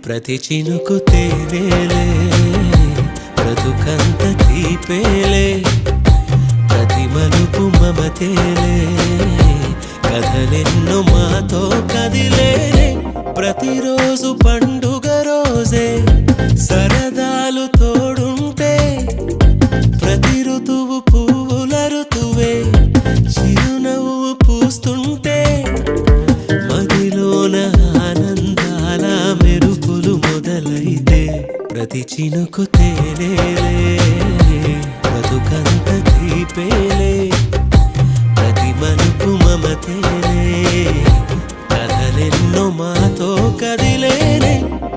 ప్రతి చినుకు తేనేలే బ్రతుకంత తీపేలే ప్రతి మలుపు మమతేలే కథలెన్నో మాతో కదిలే ప్రతిరోజు పండుగ రోజే సరదాలు తోడుంటే ప్రతి ఋతువు పువ్వుల ఋతువే చిరునవ్వు పూస్తుంటే మదిలోన ఆనందాల మెరుపులు మొదలైతే ప్రతి చినుకు తేనేలే